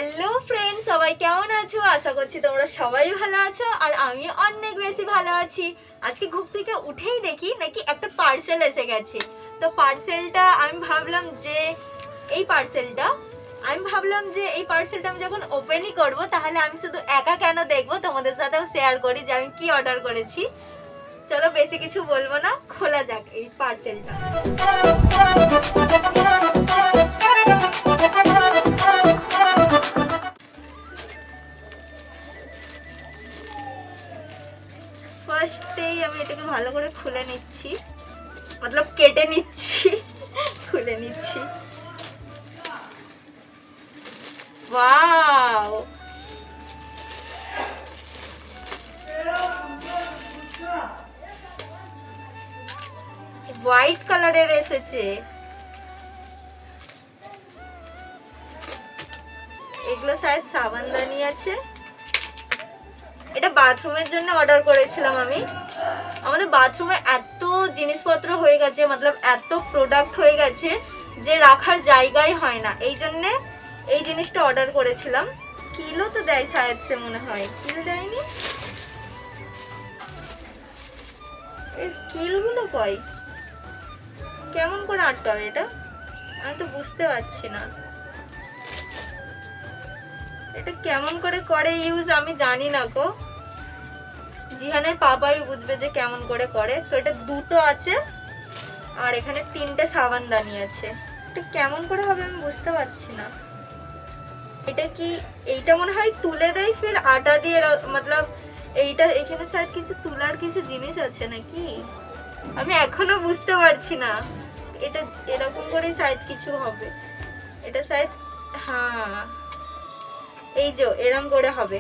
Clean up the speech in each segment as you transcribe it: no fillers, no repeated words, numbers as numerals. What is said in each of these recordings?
Hello friends, সবাই কেমন আছো? আশা করছি তোমরা সবাই ভালো আছো আর আমি অনেক বেশি ভালো আছি। আজকে ঘুম থেকে উঠেই দেখি নাকি একটা পার্সেল এসে গেছে। তো পার্সেলটা আমি ভাবলাম যে এই পার্সেলটা আমি যখন ওপেনই করব তাহলে আমি শুধু একা কেন দেখবো, তোমাদের সাথেও শেয়ার করি যে আমি কি অর্ডার করেছি। চলো বেশি কিছু বলবো না, খোলা যাক এই পার্সেলটা। ফার্স্টেই আমি এটাকে ভালো করে খুলে নিচ্ছি, মতলব কেটে নিচ্ছি, খুলে নিচ্ছি। ওয়াও, হোয়াইট কালারের এসেছে। এগুলো শায়দ সাবানদানি আছে। এটা বাথরুমের জন্য অর্ডার করেছিলাম আমি। আমাদের বাথরুমে এত জিনিসপত্র হয়ে গেছে, মতলব এত প্রোডাক্ট হয়ে গেছে যে রাখার জায়গাই হয় না, এই জন্যে এই জিনিসটা অর্ডার করেছিলাম। কিলো তো দেয় শায়দ, সে মনে হয় কিলো দেয়নি। এর কিলগুলো কই, কেমন করে আটকাবে এটা আমি তো বুঝতে পারছি না। এটা কেমন করে করে ইউজ আমি জানি না গো, জিহানের পাপাই বুঝবে যে কেমন করে করে। তো এটা দুটো আছে আর এখানে তিনটে সাবানদানি আছে। এটা কেমন করে হবে আমি বুঝতে পারছি না। এটা কি, এইটা মনে হয় তুলে দেয় ফির আটা দিয়ে, মতলব এইটা এখানে শায়দ কিছু তুলার কিছু জিনিস আছে নাকি, আমি এখনো বুঝতে পারছি না। এটা এরকম করে শায়দ কিছু হবে, এটা শায়দ, হ্যাঁ এই যে এরকম করে হবে,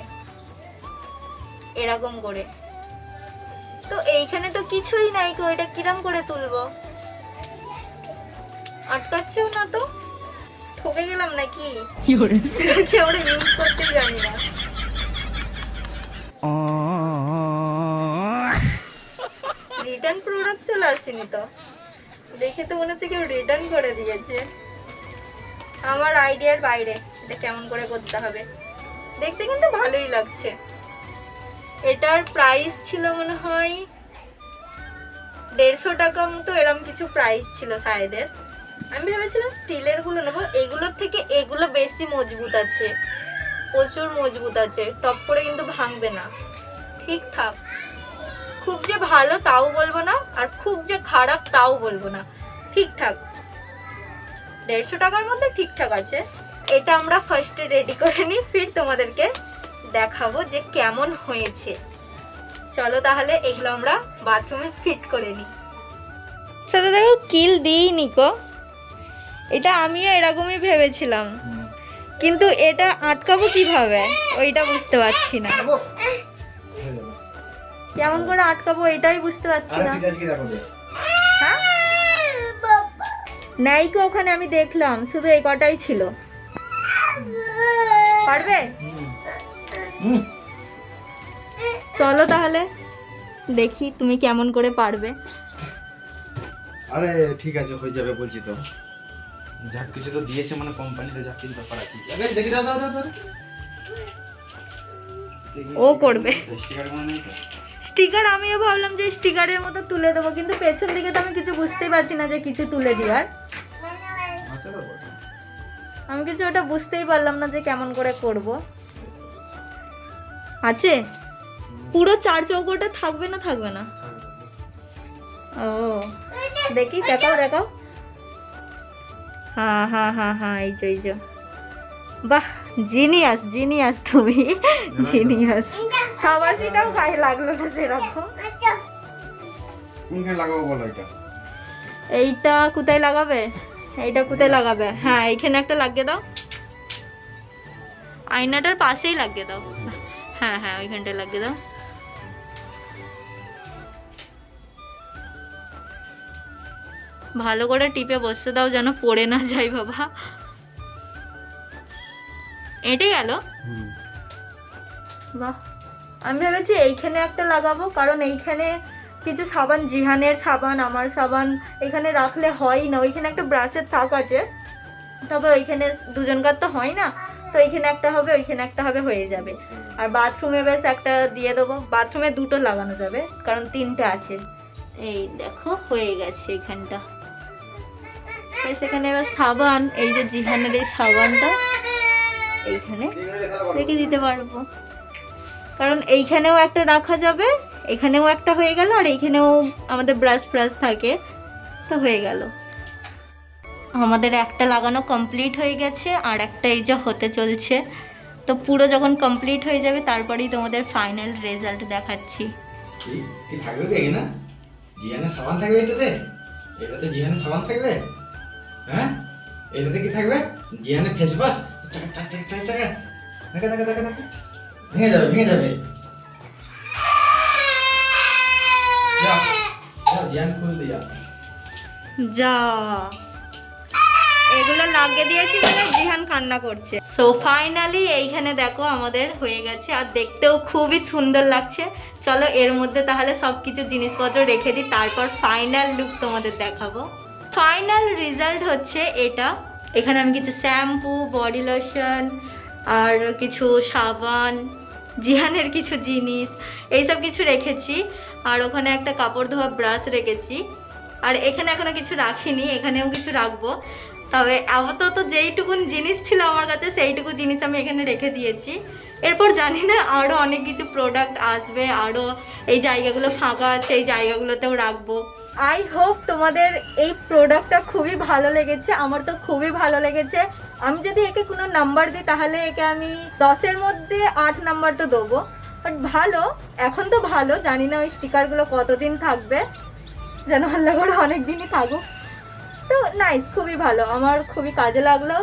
এরকম করে। তো এইখানে তো কিছুই নাই গো, এটা কিরম করে তুলবো? আটকাচ্ছেও না তো, ঠকে গেলাম নাকি? আমরা ইউজ করতেই জানি না। রিটার্ন প্রোডাক্ট চলে আসেনি তো, দেখে তো মনে হচ্ছে কেউ রিটার্ন করে দিয়েছে। আমার আইডিয়ার বাইরে, এটা কেমন করে করতে হবে। দেখতে কিন্তু ভালোই লাগছে। এটার প্রাইস ছিল মনে হয় 150 টাকা মতো, এরকম কিছু প্রাইস ছিল শায়দের। আমি ভেবেছিলাম স্টিলের গুলো নেবো, এগুলোর থেকে এগুলো বেশি মজবুত আছে, প্রচুর মজবুত আছে, টপ করে কিন্তু ভাঙবে না, ঠিকঠাক। খুব যে ভালো তাও বলবো না, আর খুব যে খারাপ তাও বলবো না, ঠিকঠাক। 150 টাকার মধ্যে ঠিকঠাক আছে। এটা আমরা ফার্স্টে রেডি করে নিই, ফির তোমাদেরকে দেখাবো যে কেমন হয়েছে। চলো তাহলে এগুলো আমরা বাথরুমে ফিট করে নিই। সাথে দেখো কিল দিই নিকো, এটা আমিও এরকমই ভেবেছিলাম, কিন্তু এটা আটকাবো কিভাবে ওইটা বুঝতে পারছি না। কেমন করে আটকাবো এটাই বুঝতে পারছি না। হ্যাঁ নাইকো, ওখানে আমি দেখলাম শুধু এই কটাই ছিল। পারবে? চলো তাহলে দেখি তুমি কেমন করে পারবে। আরে ঠিক আছে, হয়ে যাবে বলছি তো। যা কিছু তো দিয়েছে মানে কোম্পানিতে, যা কিছু ব্যাপার আছে। আরে দেখি দাও দাও দাও, ও করবে স্টিকার মনে নেই তো। স্টিকার আমিও ভাবলাম যে স্টিকারের মতো তুলে দেবো, কিন্তু পেছন দিকে তো আমি কিছু বুঝতেই পারছি না যে কিছু তুলে দিবার। আচ্ছা তো বল, আমি কিছু ওটা বুঝতেই পারলাম না যে কেমন করে করব। আছে পুরো 4 চৌকোটা থাকবে না, থাকবে না? ও দেখি, দেখাও দেখাও। হ্যাঁ হ্যাঁ হ্যাঁ হ্যাঁ, এই যে এই যে, বাহ জিনিয়াস জিনিয়াস, তুমি জিনিয়াস। সাবাসিটাও গায়ে লাগলো না সেরকম। কোনখানে লাগাবো বলো এটা? এইটা কোথায় লাগাবে, এইটা কোথায় লাগাবে? হ্যাঁ এইখানে একটা লাগিয়ে দাও, আয়নাটার পাশেই লাগিয়ে দাও। হ্যাঁ হ্যাঁ ওইখানটায় লাগিয়ে দাও। ভালো করে টিপে বসতে দাও যেন পড়ে না যায় বাবা। এটাই গেল। বাহ, আমি ভেবেছি এইখানে একটা লাগাবো, কারণ এইখানে কিছু সাবান, জিহানের সাবান, আমার সাবান এখানে রাখলে হয় না। ওইখানে একটা ব্রাশের থাক আছে, তবে ওইখানে দুজনকার তো হয় না, তো তো এইখানে একটা হবে, ওইখানে একটা হবে, হয়ে যাবে। আর বাথরুমে বেশ একটা দিয়ে দেবো, বাথরুমে দুটো লাগানো যাবে কারণ 3টে আছে। এই দেখো হয়ে গেছে এখানটা। সেখানে এবার সাবান, এই যে জিহানের এই সাবানটা এইখানে রেখে দিতে পারবো, কারণ এইখানেও একটা রাখা যাবে, এখানেও একটা হয়ে গেল, আর এইখানেও আমাদের ব্রাশ ফ্রাশ থাকে, তো হয়ে গেল। আমাদের একটা লাগানো কমপ্লিট হয়ে গেছে, আর একটা এই যে হতে চলছে। তো পুরো যখন কমপ্লিট হয়ে যাবে তারপরেই তোমাদের ফাইনাল রেজাল্ট দেখাচ্ছি। কি থাকবে কি না? জিয়ানের সাবান থাকবে এটাতে? এটাতে জিয়ানের সাবান থাকবে? হ্যাঁ, এটাতে কি থাকবে? জিয়ানের ফেস ওয়াশ। চাকা চাকা চাকা চাকা চাকা। দেখা দেখা দেখা দেখা। ভেঙে যাবে, ভেঙে যাবে। যা, জিয়ান খুলতে যা। যা, এগুলো লাগিয়ে দিয়েছি মানে জিহান কান্না করছে। সো ফাইনালি এইখানে দেখো আমাদের হয়ে গেছে, আর দেখতেও খুবই সুন্দর লাগছে। চলো এর মধ্যে তাহলে সব কিছু জিনিসপত্র রেখে দিই, তারপর ফাইনাল লুক তোমাদের দেখাবো। ফাইনাল রেজাল্ট হচ্ছে এটা। এখানে আমি কিছু শ্যাম্পু, বডি লোশন, আর কিছু সাবান, জিহানের কিছু জিনিস, এইসব কিছু রেখেছি। আর ওখানে একটা কাপড় ধোয়া ব্রাশ রেখেছি। আর এখানে এখনো কিছু রাখিনি, এখানেও কিছু রাখবো। তবে আপাতত যেইটুকুন জিনিস ছিল আমার কাছে সেইটুকু জিনিস আমি এখানে রেখে দিয়েছি। এরপর জানি না আরও অনেক কিছু প্রোডাক্ট আসবে, আরও এই জায়গাগুলো ফাঁকা আছে, এই জায়গাগুলোতেও রাখবো। আই হোপ তোমাদের এই প্রোডাক্টটা খুবই ভালো লেগেছে, আমার তো খুবই ভালো লেগেছে। আমি যদি একে কোনো নাম্বার দিই তাহলে একে আমি 10-এর মধ্যে 8 নাম্বার তো দেবো। বাট ভালো, এখন তো ভালো, জানি না ওই স্টিকারগুলো কতদিন থাকবে, যেন আল্লাহ করে অনেক দিনই থাকুক। তো নাইস, খুবই ভালো, আমার খুবই কাজে লাগলো।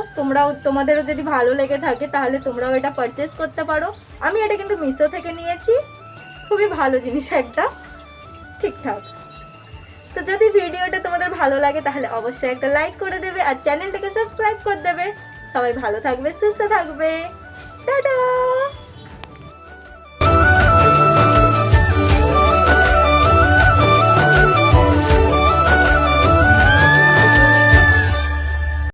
তোমাদেরও যদি ভালো লেগে থাকে তাহলে তোমরাও এটা পারচেস করতে পারো। আমি এটা কিন্তু মিশো থেকে নিয়েছি, খুবই ভালো জিনিস একটা, ঠিকঠাক। তো যদি ভিডিওটা তোমাদের ভালো লাগে তাহলে অবশ্যই একটা লাইক করে দেবে, আর চ্যানেলটাকে সাবস্ক্রাইব করে দেবে। সবাই ভালো থাকবে, সুস্থ থাকবে, টাটা।